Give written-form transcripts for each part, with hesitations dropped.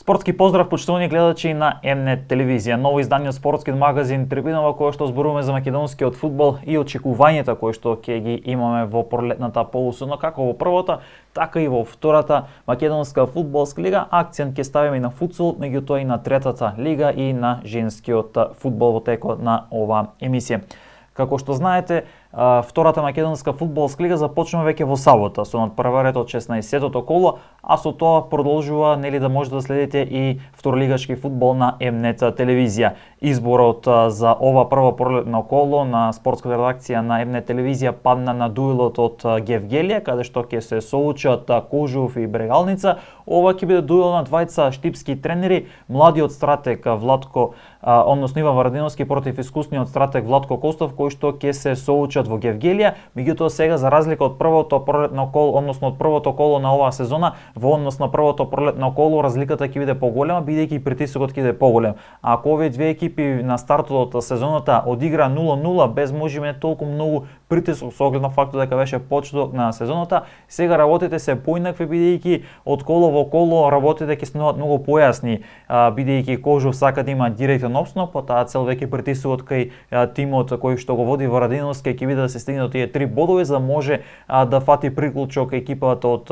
Спортски поздрав, почитувани гледачи на МНет телевизија. Ново издание од спортскиот магазин Трибинова, кој што зборуваме за македонскиот фудбал и очекувањата кои што ќе ги имаме во пролетната полусезона, како во првата, така и во втората македонска фудбалска лига. Акцент ќе ставиме и на футсал, меѓутоа и на третата лига и на женскиот фудбал во текот на оваа емисија. Како што знаете, втората македонска фудбалска лига започнува веќе во сабота со надпреварот од 16-тото коло, а со тоа продолжува да можете да следите и второлигашки фудбал на МНет телевизија. Изборот за ова прво пролетно коло на спортската редакција на МНет телевизија падна на дуелот од Гевгелија, каде што ќе се соочат Кожув и Брегалница. Ова ќе биде дуел на двајца штипски тренери, младиот стратег Владко, односно Иван Варадиновски против искусниот стратег Владко Костов, кои што ќе се соочат во Гевгелија. Меѓутоа сега, за разлика од првото пролетно коло, односно од првото коло на оваа сезона, во однос на првото пролетно коло разликата ќе биде поголема, бидејќи притисокот ќе биде поголем. Ако овие две екипи на стартот од сезоната одигра 0-0 без можеме толку многу притисок со оглед на фактот дека беше почеток на сезоната, сега работите се поинакви, бидејќи од коло во коло работите ќе стануваат многу појасни, бидејќи Кожув сака да има директен опстанок, по таа цел веќе притисокот кај тимот кој што го води Варадиновски ќе биде да се стигне до тие 3 бодови, за да може да фати приклучок екипата од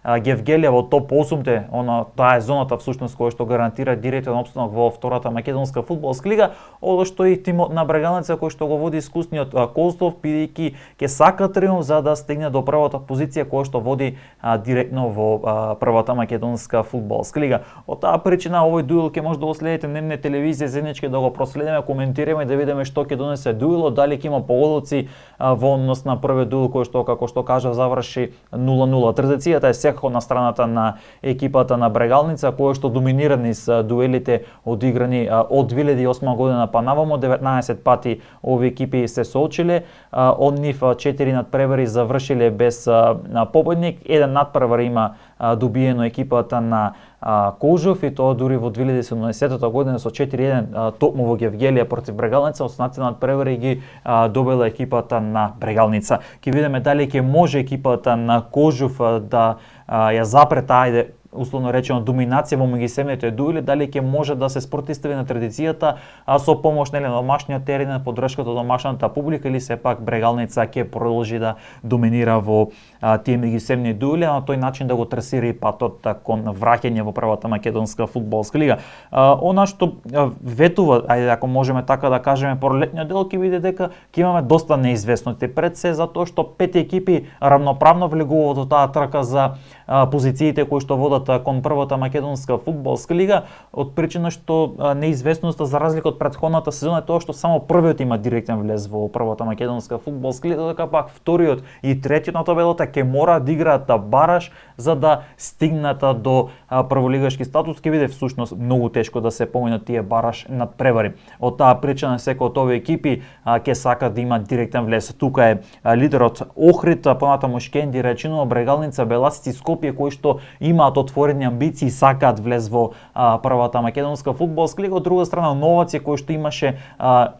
Гевгелија во топ 8-те, таа е зоната всушност која што гарантира директен опстанок во втората македонска фудбалска лига, одошто и тимот на Брегалница кој што го води искусниот Костов, бидејќи ќе сака триумф за да стигне до првата позиција која што води директно во првата македонска фудбалска лига. Од таа причина овој дуел ќе може да го следите на МНет телевизија, заеднички да го проследиме, коментираме, да видиме што ќе донесе дуелот, дали ќе има погодоци во однос на првиот дуел кој што, како што кажав, заврши 0-0. Традицијата е секако на страната на екипата на Брегалница, која што доминира низ дуелите одиграни од 2008 година па навамо. 19 пати овие екипи се соочиле, од нив 4 надпревари завршиле без победник, еден надпревар има добиено екипата на Кожув, и тоа дури во 2017 година со 4-1 токму во Гевгелија против Брегалница. Останатите надпревари ги добила екипата на Брегалница. Ќе видиме дали ќе може екипата на Кожув да ја запре таа, условно речено, доминација во меѓусебните дуели, дали ќе може да се спротистави на традицијата со помош на домашниот терен, поддршката од домашната публика, или сепак Брегалница ќе продолжи да доминира во тие меѓусебни дуели, а на тој начин да го трасира и патот кон враќање во првата македонска фудбалска лига. Она што ветува, ајде ако можеме така да кажеме, пролетниот дел ќе биде дека ќе имаме доста неизвестности пред се, затоа што 5 екипи равноправно влегуваат во таа трка за позициите кои што водат кон првата македонска фудбалска лига, од причина што неизвестноста, за разлика од претходната сезона, е тоа што само првиот има директен влез во првата македонска фудбалска лига, дека пак вториот и третиот на табелата ќе мора да играат бараж за да стигнат до прволигашки статус. Ќе биде всушност многу тешко да се поминат тие бараж надпревари. Од таа причина секој од овие екипи ќе сака да има директен влез. Тука е лидерот Охрид, понатаму Шкенди, Речиново, Брегалница, Беласици, Скопје, кои што имаат отворени амбиции, сакаат влез во првата македонска фудбалска лига. Од друга страна, Новаци, кој што имаше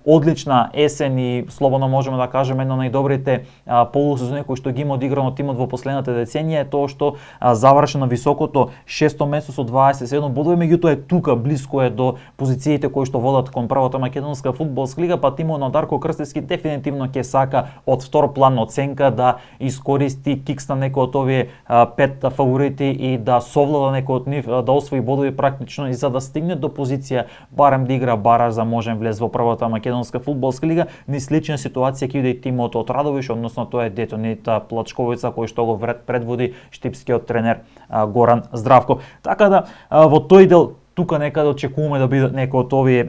одлична есен и слободно можеме да кажеме едно најдобрите полусезони кои што ги има одиграно тимот во последната деценија, е тоа што заврши на високото 6-то место со 27 бодови, меѓутоа е тука, блиско е до позициите кои што водат кон првата македонска фудбалска лига, па тимот на Дарко Крстевски дефинитивно ќе сака од втор план оценка да искористи кикс на некој од овие 5 фаворити и да совлада некој од нив, да освои бодови практично и за да стигне до позиција барем да игра бараж за можен влез во првата македонска фудбалска лига. Ни слична ситуација ќе биде и тимот од Радовиш, односно тоа е Детонит Плачковица, кој што го предводи штипскиот тренер Горан Здравков. Така да во тој дел тука некаде очекуваме да бидат некои од овие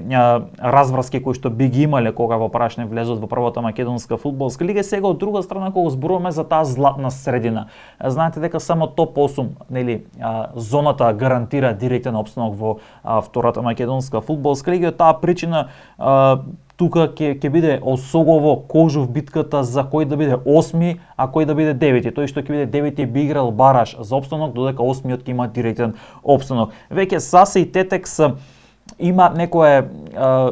разврски кои што би ги имале кога во прашне влезот во првата македонска фудбалска лига. Сега од друга страна, кога зборуваме за таа златна средина, знаете дека само топ 8, нели, зоната гарантира директен опстанок во втората македонска фудбалска лига. Таа причина тука ќе биде осогово Кожув битката за кој да биде 8, а кој да биде 9. Тој што ќе биде 9 би играл бараж за опстанок, додека 8-миот ќе има директен опстанок. Веќе Саса и Тетекс има некоја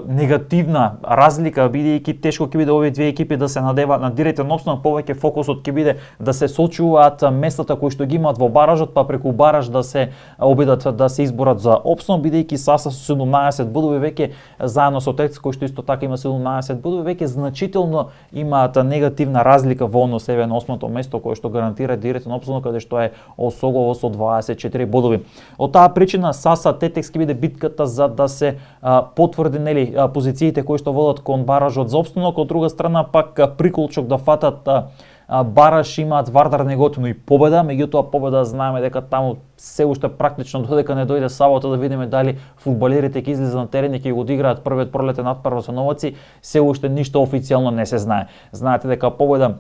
негативна разлика, бидејќи тешко ќе биде овие две екипи да се надеваат на директен опстанок, повеќе фокусот ќе биде да се сочуваат местата кои што ги имаат во баражот, па преку бараж да се обидат да се изборат за опстанок, бидејќи САСА со 17 бодови веќе заедно со ТЕЦ кој што исто така има 17 бодови, веќе значително имаат негативна разлика во однос на 8-то место кое што гарантира директен опстанок, каде што е Осогово со 24 бодови. Од таа причина САСА ТЕТЕКС ќе биде битката за да се потврди позициите кои што водат кон баражот за опстанок, од друга страна пак Приколчок да фатат бараж, имаат Вардар Неготино и Победа, меѓутоа Победа знаеме дека таму се уште практично додека не дојде сабота да видиме дали фудбалерите ќе излезат на терен и ќе го одиграат првиот пролетен надпревар со новаци, се уште ништо официјално не се знае. Знаете дека Победа,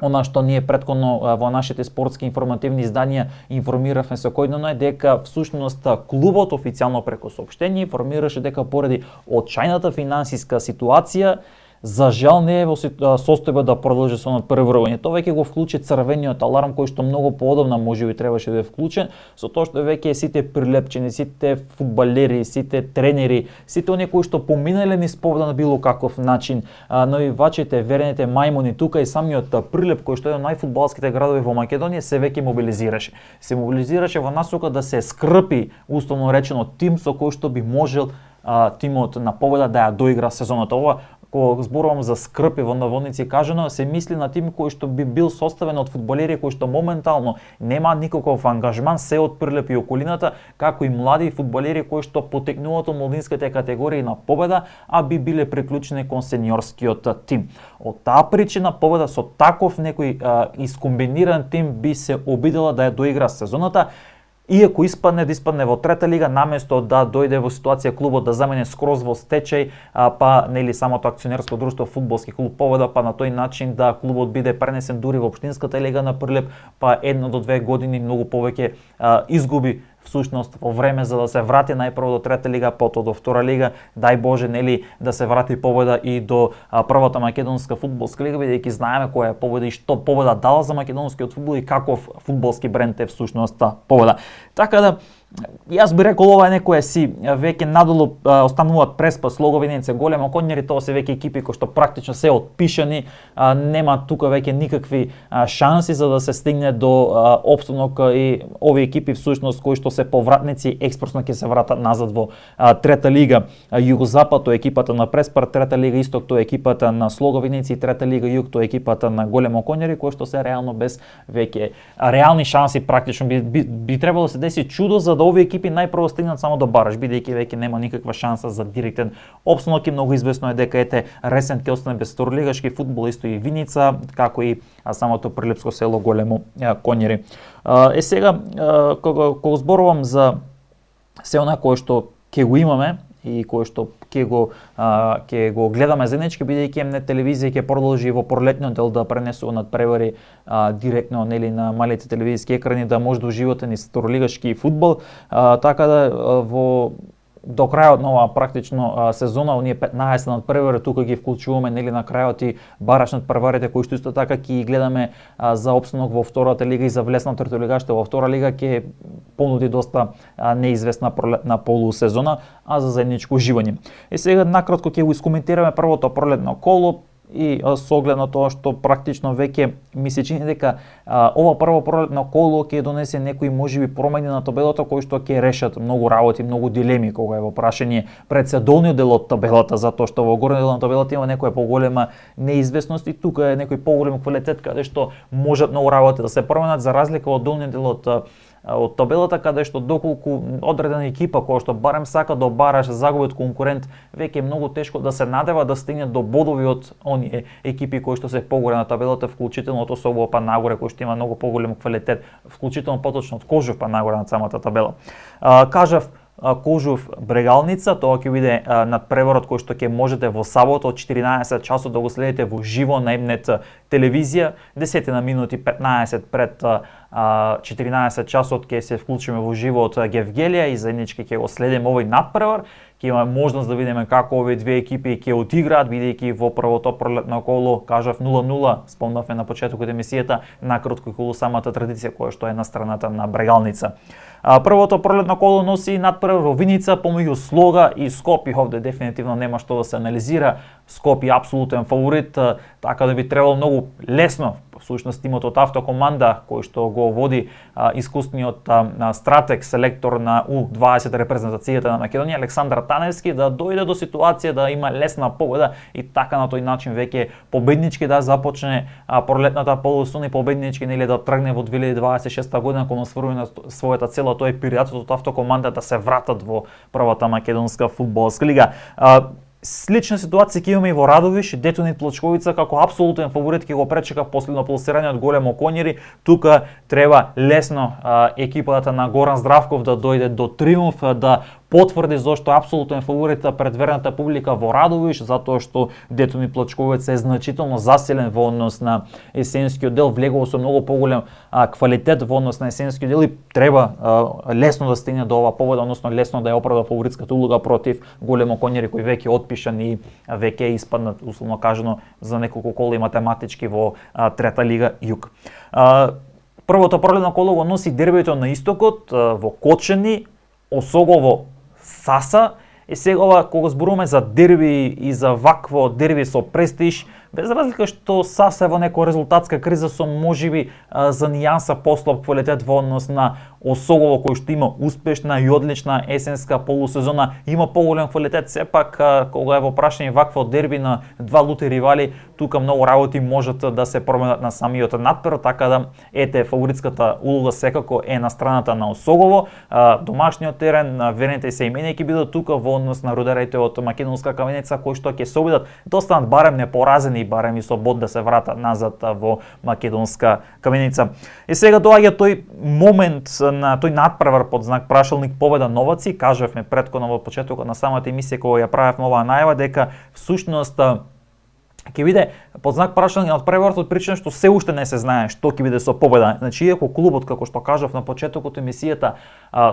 она што ние претходно во нашите спортски информативни изданија информиравме секојдневно е дека всушност клубот официјално преку соопштение информираше дека поради отчајната финансиска ситуација за жал не е во состојба да продолжи со надпреварување. Тоа веќе го вклучи црвениот аларм кој што многу поодамна можеби требаше да е вклучен, со тоа што веќе сите прилепчени, сите фудбалери, сите тренери, сите оние кои што поминале низ Победа на било каков начин, навивачите, верените мајмуни тука и самиот Прилеп кој што е од најфудбалските градови во Македонија се веќе мобилизираше. Се мобилизираше во насока да се скрпи условно речено тим со кој што би можел тимот на Победа да ја доигра сезоната. Ова кога зборувам за скрпи во наводници кажано, се мисли на тим кој што би бил составен од фудбалери кои што моментално немаат никаков ангажман, се од Прилеп и околината, како и млади фудбалери кои што потекнуваат од младинските категории на Победа, а би биле приклучени кон сениорскиот тим. Од таа причина Победа со таков некој искомбиниран тим би се обидела да ја доигра сезоната. Иако испадне во трета лига, наместо да дојде во ситуација клубот да замене скроз во стечај, па нели самото акционерско друштво Фудбалски клуб Победа, па на тој начин да клубот биде пренесен дури во општинската лига на Прилеп, па 1 до 2 години многу повеќе изгуби всушност во време за да се врати најпрво до трета лига, потоа до втора лига, дај Боже нели да се врати Победа и до првата македонска фудбалска лига, бидејќи знаеме која е Победа и што Победа дала за македонскиот фудбал и каков фудбалски бренд е всушност Победа. Така да јас би рекол ова е некоја си веќе надолу остануваат Преспа, Слоговинец, Големо Конјари, тоа се веќе екипи кои што практично се отпишани, нема тука веќе никакви шанси за да се стигне до опстанок и овие екипи всушност кои што се повратници експресно ќе се вратат назад во трета лига. Југозапад тоа е екипата на Преспа, трета лига Исток тоа е екипата на Слоговинец и трета лига Југ тоа е екипата на Големо Конјари, кои што се реално без веќе реални шанси, практично би требало да се деси чудо за да овие екипи најпрво стигнат само до бараж, бидејќи веќе нема никаква шанса за директен опстанок и многу известно е дека Ресент ќе остане без второлигашки фудбал, исто и Виница, како и самото прилепско село Големо Конјари. Сега кога зборувам за се она кое што ќе го имаме и кое што ќе го гледаме заеднички, бидејќи МН телевизија ќе продолжи во пролетниот дел да пренесува надпревари директно нели на малите телевизиски екрани, да може да уживате низ второлигашки фудбал, така да до крајот на оваа практично сезона, оние 15 надпревари тука ги вклучуваме нели на крајот и бараш надпреварите кои што исто така ќе гледаме за опстанок во втората лига и за влез на третолигаште во втора лига, ќе понуди доста неизвестна пролетна полусезона, а за заедничко уживање. И сега накратко ќе го искоментираме првото пролетно коло и со оглед на тоа што практично веќе ми се чини дека ова прво пролетно коло ќе донесе некои можеби промени на табелата кои што ќе решат многу работи, многу дилеми кога е во прашање пред се долниот дел од табелата, затоа што во горниот дел на табелата има некоја поголема неизвестност и тука е некој поголем квалитет каде што можат многу работи да се променат за разлика од долниот дел од табелата, каде што доколку одредена екипа која што барем сака да бараш загуби од конкурент, веќе е многу тешко да се надева да стигне до бодови од оние екипи кои што се погоре на табелата, вклучително од Осогово па нагоре кој што има многу поголем квалитет, вклучително поточно од Кожов па нагоре на самата табела. Кажав Кожов Брегалница, тоа ќе биде надпреварот кој што ќе можете во сабота од 14 часот да го следите во живо на МНет телевизија, 10 на минути 15 пред 14 часот ќе се вклучиме во живо од Гевгелија и заеднички ќе го следиме овој надпревар. ќе имаме можност да видиме како овие две екипи ќе отиграат, бидејќи во првото пролетно коло кажав 0-0, спомнавме на почетокот емисијата, накратко околу самата традиција која што е на страната на Брегалница. Првото пролетно коло носи надпревар во Виница помеѓу Слога и Скопје. Овде дефинитивно нема што да се анализира. Скопје апсолутен фаворит, така да би требало многу лесно. Всушност тимот од Автокоманда кој што го води искусниот стратег, селектор на U20 репрезентацијата на Македонија Александар Таневски, да дојде до ситуација да има лесна победа и така на тој начин веќе победнички да започне пролетната полусезона и победнички да тргне во 2026 година кога остварува на својата цела, тоа е периодот од Автокоманда да се вратат во првата македонска фудбалска лига. Слична ситуација ќе имаме и во Радовиш, Детонит Плочковица како апсолутен фаворит ќе го пречека последно пласирање од Големо Конјери. Тука треба лесно екипата на Горан Здравков да дојде до триумф, да потврди зошто апсолутен фаворит пред верната публика во Радовиш, затоа што Детонит Плочковица е значително засилен во однос на есенскиот дел, влегува со многу поголем квалитет во однос на есенскиот дел и треба лесно да стигне до оваа победа, односно лесно да ја оправда фаворитската улога против Големо Конјери кој веќе отпишан и веќе испаднат, условно кажано, за неколку кола и математички во трета лига Југ. Првото пролетно коло го носи дербито на истокот во Кочани, Осогово Саса. И сега кога зборуваме за дерби и за вакво дерби со престиж, без разлика што Саса е во некоја резултатска криза со можеби за нијанса послаб квалитет во однос на Осогово кој што има успешна и одлична есенска полусезона, има поголем квалитет, сепак кога е во прашање вакво дерби на два лути ривали, тука многу работи можат да се променат на самиот надпревар, така да фаворитската улога секако е на страната на Осогово. Домашниот терен, верните се имени ќе бидат тука во однос на рударите од Македонска Каменица кои што ќе се обидат да останат барем непоразени, барем и со бод да се вратат назад во Македонска Каменица. И сега доаѓа тој момент на тој надпревар под знак прашалник победа новаци. Кажавме претходно во почетокот на самата емисија кога ја правевме оваа најава дека всушност ќе биде под знак прашање од преварот од причина што се уште не се знае што ќе биде со победа. Значи, иако клубот, како што кажав на почетокот емисијата,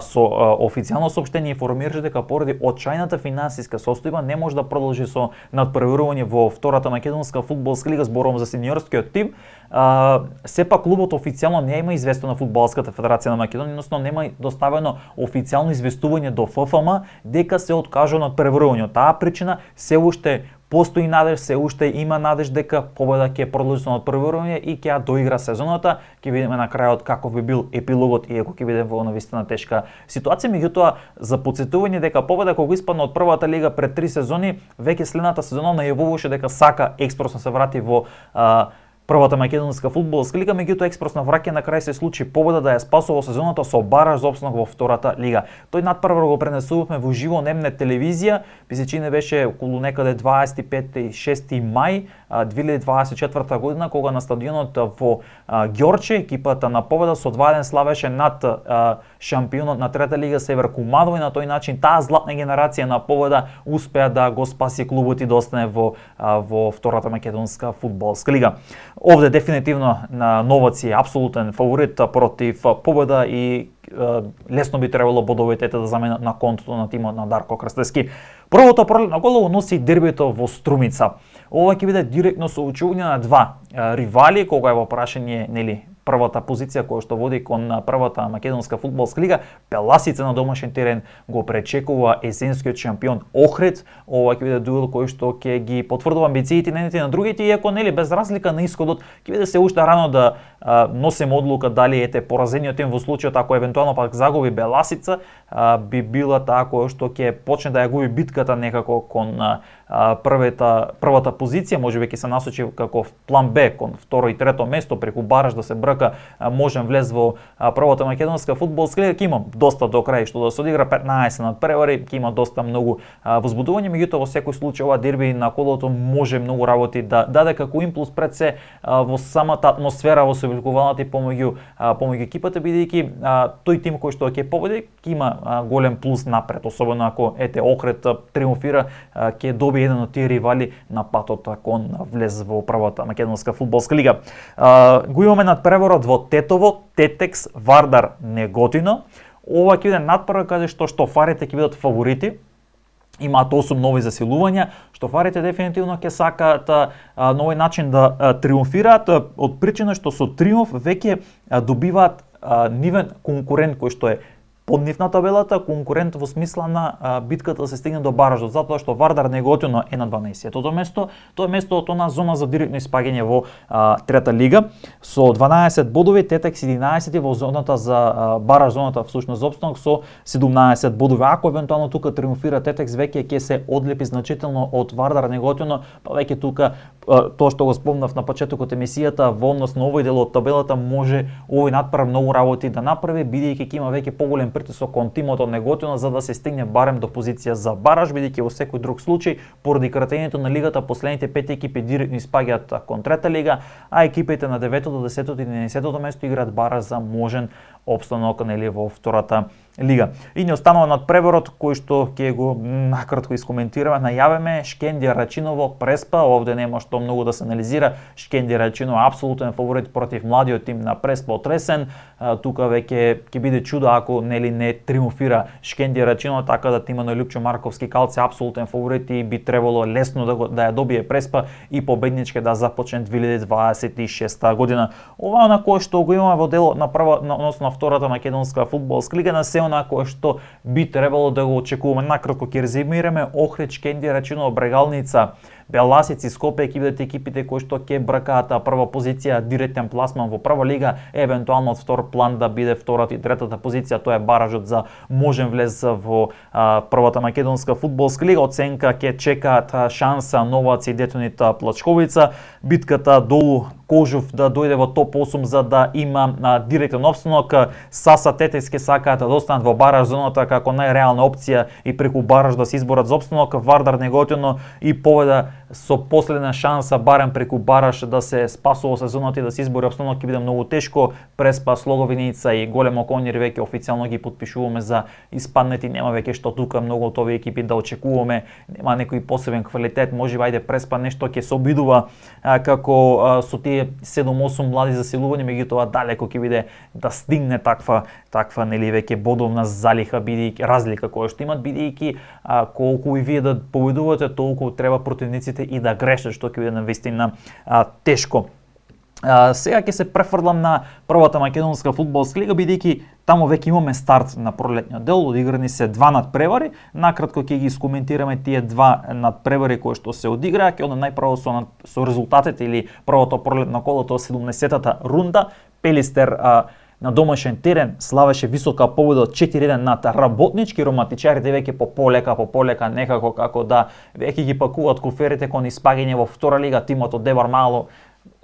со официјално соопштение информираше дека поради очајната финансиска состојба не може да продолжи со надпреварување во втората македонска фудбалска лига, зборувам за сениорскиот тим. Сепак клубот официјално не има известено на Фудбалската федерација на Македонија, односно нема доставено официјално известување до ФФМ дека се откажува од преварување. Таа причина се уште постои надеж, се уште има надеж дека победа ќе продолжи со надпреварување и ќе ја доигра сезоната. Ќе видиме на крајот каков би бил епилогот, иако ќе биде во навистина тешка ситуација. Меѓутоа, за подсетување дека победа кога испадна од првата лига пред 3 сезони, веќе следната сезона најавуваше дека сака експресно се врати во првата македонска фудбалска лига, меѓутоа експресно враќање на крај се случи победа да ја спасува сезоната со бараж за опстанок во втората лига. Тој надпревар го пренесувавме во живо на М-нет телевизија, би се чини беше околу некаде 25 и 6 мај 2024 година, кога на стадионот во Ѓорче екипата на победа со 2-1 славеше над шампионот на трета лига Север Куманово и на тој начин таа златна генерација на победа успеа да го спаси клубот и да остане во втората македонска фудбалска лига. Овде дефинитивно на Новаци е апсолутен фаворит против победа и лесно би требало бодовите да заменат на контото на тимот на Дарко Крстевски. Првото пролетно коло носи дербито во Струмица. Ова ќе биде директно соочување на два ривали кога е во прашање, нели, првата позиција која што води кон првата македонска фудбалска лига. Беласица на домашен терен го пречекува есенскиот шампион Охрид. Ова ќе биде дуел кој што ќе ги потврдува амбициите на другите, иако нели без разлика на исходот ќе биде се уште рано да носиме одлука дали поразениот тим во случајот ако евентуално пак загуби Беласица, би била таа која што ќе почне да ја губи битката некако кон првата позиција, можеби ќе се насочи како план Б кон второ и трето место преку бараж да се брака можен влез во првата македонска фудбалска лига. Ќе има доста до крај што да се одигра, 15 надпревари, ќе има доста многу возбудување, меѓутоа во секој случај ова дерби на колото може многу работи да даде како импулс пред се во самата атмосфера во соблекуваната и помеѓу екипата, бидејќи тој тим кој што ќе победи ќе има голем плюс напред, особено ако Охрид триумфира, ќе добие еден од тие ривали на патот кон влез во првата македонска фудбалска лига. Го имаме надпреварот во Тетово, Тетекс, Вардар, Неготино. Ова ќе биде надпревар каде што штофарите ќе бидат фаворити. имаат 8 нови засилувања, што фарите дефинитивно ќе сакаат на овој начин да триумфираат од причина што со триумф веќе добиваат нивен конкурент кој што е под нив на табелата, конкурент во смисла на битката да се стигне до баражот, затоа што Вардар неготино е на 12-тото место, тоа е местото на зона за директно испаѓање во трета лига со 12 бодови, Тетекс 11 во зоната за бараж, зоната всушност за опстанок со 17 бодови. Ако евентуално тука триумфира Тетекс, веќе ќе се одлепи значително од Вардар неготино, па веќе тука тоа што го спомнав на почетокот емисијата, во однос на овој дел од табелата може овој надпрев многу работи да направи, бидејќи ќе има веќе поголем притисок кон тимот од неготино за да се стигне барем до позиција за бараж, бидејќи во секој друг случај поради кратењето на лигата последните 5 екипи директно испаѓаат кон трета лига, а екипите на 9-то, 10-то и 11-то место играат бараж за можен опстанок во втората лига. И ни останува надпреварот кој што ќе го накратко искоментираме, најавиме Шкендија Рачиново Преспа, овде нема што многу да се анализира. Шкендија Рачиново апсолутен фаворит против младиот тим на Преспа од Ресен. Тука веќе ќе биде чудо ако не триумфира Шкендија Рачиново, така да тима на Лјупчо Марковски Калци апсолутен фаворит и би требало лесно да ја добие Преспа и победнички да започне 2026 година. Ова на кое што го имаме во делот на прва, односно на втората македонска фудбалска лига, на се она кое што би требало да го очекуваме. Накратко ќе резимираме: Охрид, Шкендија Рачиново, Брегалница, Беласици, Скопје ќе бидат екипите кои што ќе бркаат прва позиција, директен пласман во прва лига, евентуално од втор план да биде втората и третата позиција, тоа е баражот за можен влез во првата македонска фудбалска лига. Оценка ќе чекаат Шанса, Новац и Детонит Плачковица. Битката долу Кожув да дојде во топ 8 за да има директен опстанок. Саса Тетекс ќе сакаат да останат во бараж зоната како најреална опција и преку бараж да се изборат за опстанок. Вардар неготино и Поведа со последна шанса барем преку бараж да се спасува сезоната и да се избори опстанок ќе биде многу тешко. Преспа, Слоговиница и Големо Конјер веќе официјално ги подпишуваме за испаднети, нема веќе што тука многу од овие екипи да очекуваме, нема некој посебен квалитет, можеби ајде Преспа нешто ќе се обидува како со тие 7-8 млади засилувања, меѓутоа далеко ќе биде да стигне таква нели веќе бодовна залиха, бидејќи разлика која што имат, бидејќи колку и вие да победувате, толку треба противниците и да грешат, што ќе биде навистина тешко. Сега ќе се префрлам на првата македонска фудбалска лига, бидејќи таму веќе имаме старт на пролетниот дел, одиграни се два надпревари. Накратко ќе ги искоментираме тие два надпревари кои што се одиграа. Ќе одам најпрво со резултатите или првото пролетно коло, тоа 70-та рунда. Пелистер на домашен терен славеше висока победа од 4-1 над Работнички. Романтичарите веќе по полека некако како да веќе ги пакуваат куферите кон испаѓање во втора лига. Тимот од Девар Мало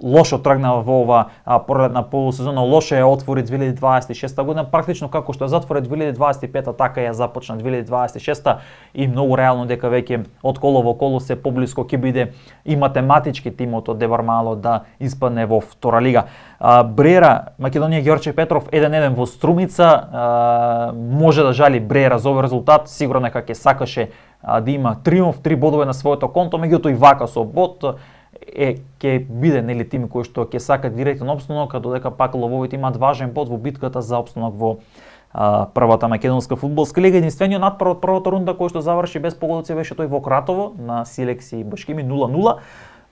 лошо тргнава во ова пролетна полусезона, лошо ја отвори 2026 година, практично како што ја затвори 2025, така ја започна 2026 и многу реално дека веќе од коло во коло се поблиско ќе биде и математички тимот од Девар Мало да испадне во втора лига. Бреера, Македонија Ѓорче Петров 1-1 во Струмица, може да жали Бреера за овој резултат, сигурно дека ќе сакаше да има триумф, 3 бодови на своето конто, меѓутоа и вака со бод ќе биде нели тим кој што ќе сака директен опстанок, додека пак лововите имаат важен бод во битката за опстанок во првата македонска фудбалска лига. Единствениот надпор од првата рунда кој што заврши без погодици беше тој во Кратово на Силекси и Башкими 0-0.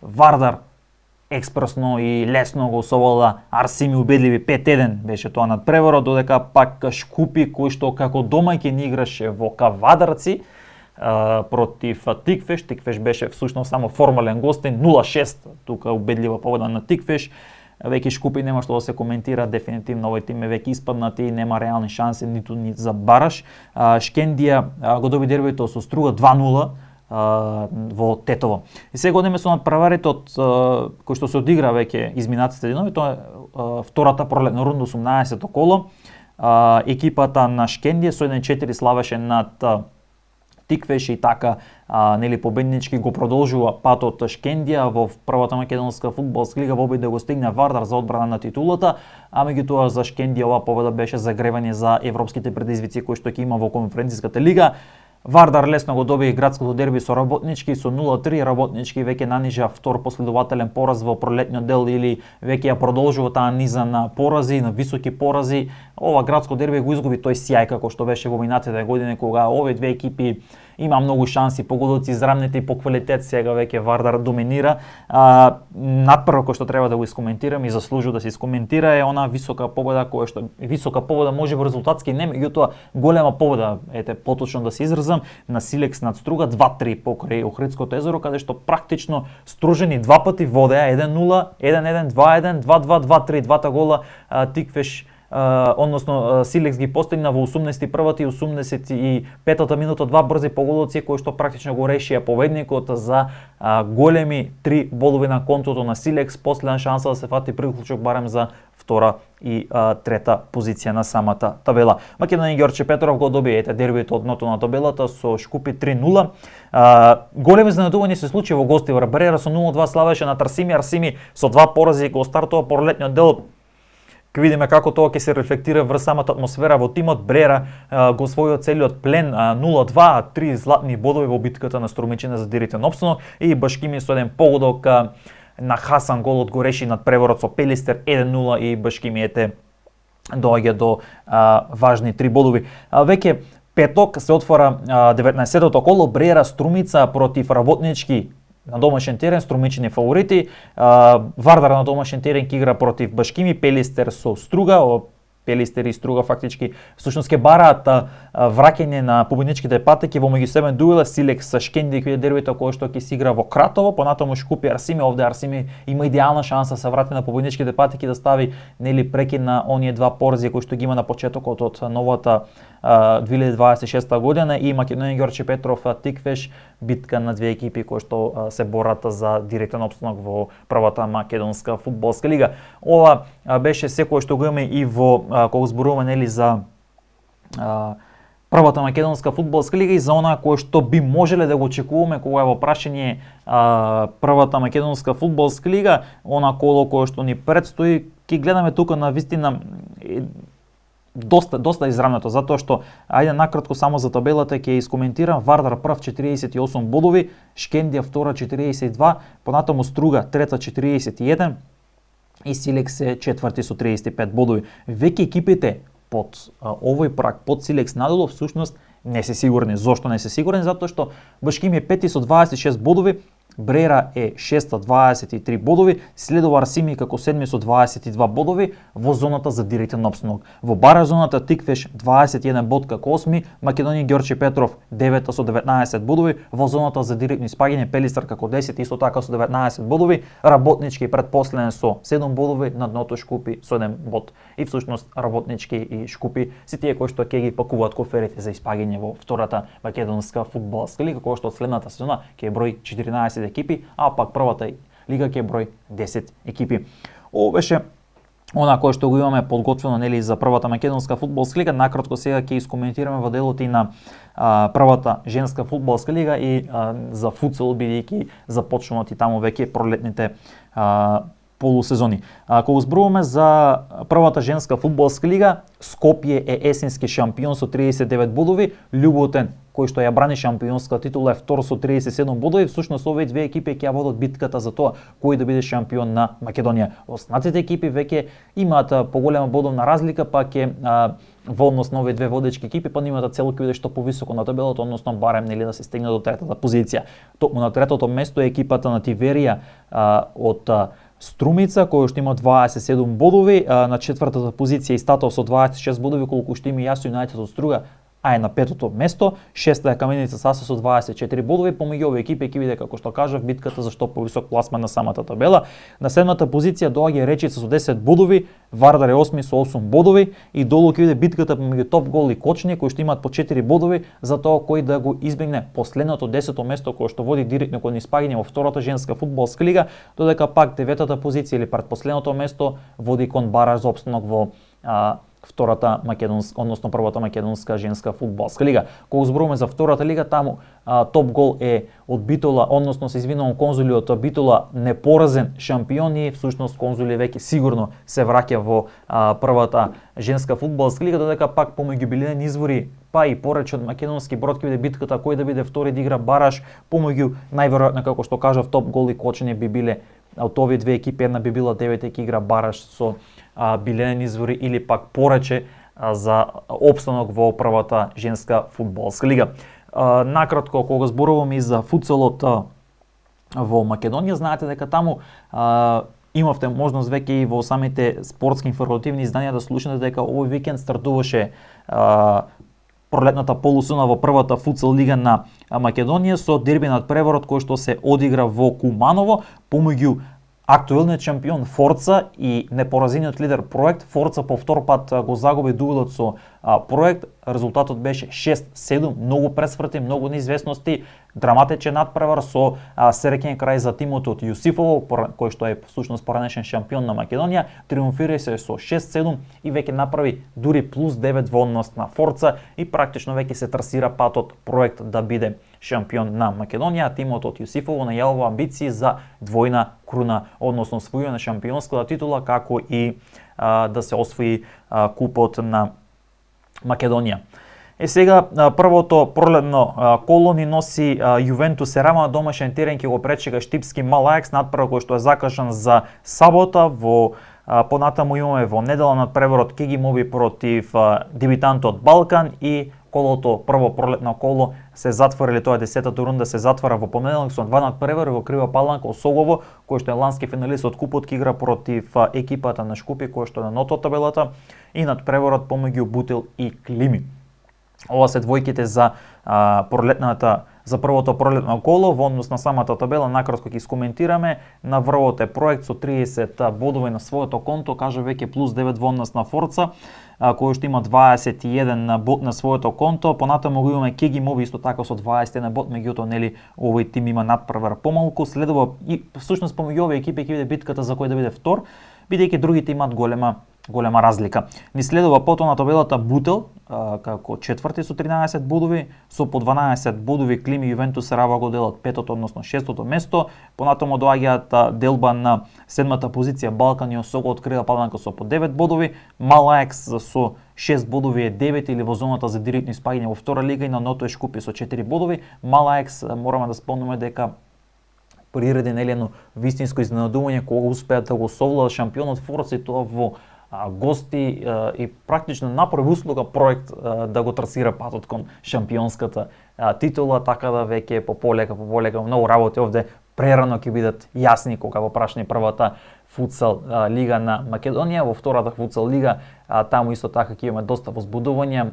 Вардар експресно и лесно го совала Арсими убедливи 5-1 беше тоа надпреварот, додека пак Шкупи кој што како домаќин играше во Кавадарци против Тиквеш. Тиквеш беше всушност само формален гостин, 0-6 тука убедлива победа на Тиквеш. Веќе Шкупи нема што да се коментира, дефинитивно овој тим е веќе испаднати и нема реални шанси ниту за бараш. Шкендија го доби дербито со Струга 2-0 во Тетово. И сега одиме со надпреварите од кој што се одигра веќе изминатите денови, тоа е втората пролетна рунда, 18-то коло. Екипата на Шкендија со 1-4 славеше над Тиквеш и така нели победнички го продолжува патот Шкендија во првата македонска фудбалска лига во обид да го стигне Вардар за одбрана на титулата, а меѓутоа за Шкендија оваа победа беше загревање за европските предизвици кои што ќе има во конференцијската лига. Вардар лесно го доби градското дерби со Работнички со 0-3. Работнички веќе нанижа втор последователен пораз во пролетниот дел или веќе ја продолжува таа низа на порази, на високи порази. Ова градско дерби го изгуби тој сјај како што беше во минатите години кога овие две екипи има многу шанси, погодоци израмнете и по квалитет сега веќе Вардар доминира. Надпрво кој што треба да го искоментирам и заслужува да се искоментира е она висока победа може би резултатски не, меѓутоа голема победа, поточно да се изразам, на Силекс над Струга 2-3 покрај Охридското езеро, каде што практично Стружени два пати водеа 1-0, 1-1, 2-1, 2-2, 2-3, двата гола Тиквеш односно Силекс ги постигна во 81-та и 85-та минута два брзи погодоци кои што практично го решија победникот за големи 3 болови на контото на Силекс, последна шанса да се фати приклучок барем за втора и трета позиција на самата табела. Македонија Ѓорче Петров го доби дербито од дното на табелата со Шкупи 3-0. Големи изненадувања се случи во гости во Брера со 0-2 славеше на Арсими. Арсими со два порази го стартува пролетниот дел. Ке видиме како тоа ќе се рефлектира врз самата атмосфера во тимот. Брера го освојува целиот плен 0-2, 3 златни бодови во битката на Струмичина за директен опстанок и Башкими со еден погодок на Хасан голот го реши над преворот со Пелистер 1-0 и Башкими доаѓа до важни 3 бодови. Веќе петок се отвора 19-тото коло Брера Струмица против Работнички на домашен терен, Струмичини фаворити. Вардар на домашен терен ќе игра против Башкими, Пелистер со Струга. Пелистер и Струга фактички всушност ќе бараат враќање на победничките патеки во меѓусебен дуел. Силекс со Шкенди кој е дербито кое што ќе се игра во Кратово, понатаму Шкупи Арсими. Овде Арсими има идеална шанса да се врати на победничките патеки, да стави прекин на оние два порази кои што ги има на почетокот од новата 2026 година и Македонија Ѓорче Петров Тиквеш, битка на две екипи кои што се борат за директен опстанок во првата македонска фудбалска лига. Ова беше секој што го имаме и во кога зборуваме за првата македонска фудбалска лига и за она кое што би можеле да го очекуваме кога е во прашање првата македонска фудбалска лига, она коло кое што ни предстои. Ќе гледаме тука на вистина доста израмнато, затоа што ајде накратко само за табелата ќе искоментирам. Вардар прв 48 бодови, Шкендија втора 42, понатаму Струга трета 41 и Силекс е четврти со 35 бодови. Веќе екипите под овој праг, под Силекс надолу, всушност не се сигурни. Зошто не се сигурни? Затоа што Башкими е пети со 26 бодови, Брера е шеста 23 бодови, следува Арсими како седми со 22 бодови во зоната за директен опстанок. Во бара зоната Тиквеш 21 бод како осми, Македонија Ѓорче Петров 9 со 19 бодови, во зоната за директно испаѓање Пелистер како 10 исто така со 19 бодови, Работнички предпоследен со 7 бодови, на дното Шкупи со 1 бод. И всушност Работнички и Шкупи се тие кои што ќе ги пакуваат коферите за испаѓање во втората македонска фудбалска лига, која што од следната сезона ќе брои 14 екипи, а пак првата лига ќе брои 10 екипи. Ово беше она кое што го имаме подготвено за првата македонска фудбалска лига. Накратко сега ќе искоментираме во делот и на првата женска фудбалска лига и за футсал, бидејќи започнуваат и таму веќе пролетните полусезони. Кога зборуваме за првата женска фудбалска лига, Скопје е есенски шампион со 39 бодови, Љуботен кој што ја брани шампионска титула е втор со 37 бодови. Всушност овие две екипи ќе ја водат битката за тоа кој да биде шампион на Македонија. Останатите екипи веќе имаат поголема бодовна разлика, па ќе во однос на овие две водечки екипи па имаат цел ќе биде што повисоко на табелата, односно барем да се стигне до третата позиција. Токму на третото место е екипата на Тиверија од Струмица, кој што има 27 бодови, на четвртата позиција Истатов со 26 бодови, колку што има Јасо Юнајтед од Струга, а е на петото место. Шеста е Каменица Саса со 24 бодови. Помеѓу овие екипи ќе биде, како што кажав, битката за што повисок пласман на самата табела. На седмата позиција доаѓа Речица со 10 бодови, Вардар е осми со 8 бодови и долу ќе биде битката помеѓу Топ Гол и Кочни, кои што имаат по 4 бодови, за тоа кој да го избегне последното 10-то место кое што води директно кон испаѓање во втората женска фудбалска лига, додека пак деветата позиција или предпоследното место води кон бараж за опстанок во втората македонска, односно првата македонска женска фудбалска лига. Кога зборуваме за втората лига, таму Топ Гол е од Битола, односно се извинувам, Конзули од Битола непоразен шампион и всушност Конзули веќе сигурно се враќа во првата женска фудбалска лига, додека пак помеѓу билени извори па и порече од македонски брод ќе биде битката кој да биде втори да игра бараж помеѓу најверојатно како што кажав Топ Гол и Кочни би биле од овие две екипи, една би била девете ќе игра бараж со билени извори или пак порече за опстанок во првата женска фудбалска лига. Накратко, кога зборувам и за футсалот во Македонија, знаете дека таму имавте можност веќе и во самите спортски информативни изданија да слушнете дека овој викенд стартуваше пролетната полусезона во првата футсал лига на Македонија со дерби надпреварот кој што се одигра во Куманово помеѓу актуелниот шампион Форца и непоразениот лидер Проект. Форца по втор пат го загуби дуелот со Проект. Резултатот беше 6-7, многу пресврти, многу неизвестности, драматичен надпревар со среќен крај за тимот од Јусифово, кој што е всушност поранешен шампион на Македонија. Триумфира се со 6-7 и веќе направи дури плюс 9 во однос на Форца и практично веќе се трасира патот Проект да биде шампион на Македонија. Тимот од Јусифово најавува амбиции за двојна круна, односно освојување на шампионската титула, како и да се освои купот на Македонија. Сега првото пролетно коло ни носи Јувентус Ерама на домашен терен, ќе го пречека Штипски Мал Ајакс, надпревар кој што е закажан за сабота. Понатаму имаме во недела надпреварот Кегимови против дебитантот Балкан и колото, прво пролетно коло се затвора, или тоа 10-та рунда се затвара во понеделник со два надпревари во Крива Паланка Осогово, кој што е лански финалист од купот, ќе игра против екипата на Шкупи, кој што е на ното табелата, и надпреварот помеѓу Бутел и Клими. Ова се двојките за првото пролетно коло. Во однос на самата табела, накратко ќе искоментираме. На врвот е Проект со 30 бодови на своето конто, кажа веќе плюс 9 во однос на Форца, кој што има 21 бод на своето конто. Понатаму го имаме Кегимови исто така со 21 бод, меѓутоа нели овој тим има надпревар помалку. Следува и всушност помеѓу овие екипи ќе биде битката за кој да биде втор, бидејќи другите имаат голема разлика. Ни следува потоа на табелата Бутел како четврти со 13 бодови, со по 12 бодови Клими и Јувентус Рава го делат петото, односно шестото место. Понатаму доаѓаат делба на седмата позиција Балкан и Осого од Крива Паланка со по 9 бодови, Мал Ајакс со 6 бодови е 9 или во зоната за директно испаѓање во втора лига, и на ното е Шкупи со 4 бодови. Мал Ајакс, мораме да спомнеме дека приреди нелено вистинско изненадување кога успеа да го совлада шампионот Форца, и тоа во гости, и практично направи услуга Проект да го трасира патот кон шампионската титула, така да веќе по полека многу работи овде прерано ќе бидат јасни кога го прашни првата футсал лига на Македонија. Во втората футсал лига таму исто така ќе имаме доста возбудување.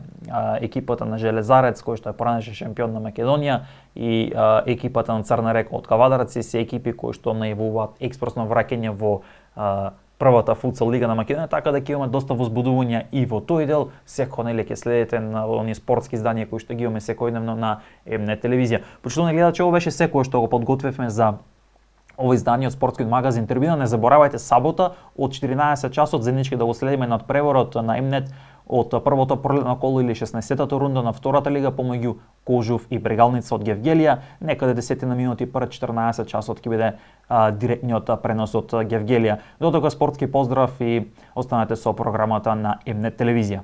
Екипата на Железарец, кој што е поранешен шампион на Македонија, и екипата на Црна Река од Кавадарци се екипи кои што најавуваат експресно враќање во првата футсал лига на Македонија, така да ќе имаме доста возбудување и во тој дел. Секој нели ќе следите на оние спортски изданија кои што ги имаме секојдневно на МН телевизија. Почитувани гледачи, ова беше секој што го подготвивме за ово издание од спортскиот магазин Трибина. Не заборавајте сабота од 14 часот заеднички да го следиме надпреварот на МНет од првото пролетно коло или 16-та рунда на втората лига помеѓу Кожув и Брегалница од Гевгелија. Некаде 10 на минути пред 14 часот ќе биде директниот пренос од Гевгелија. До тога спортски поздрав и останете со програмата на МНет телевизија.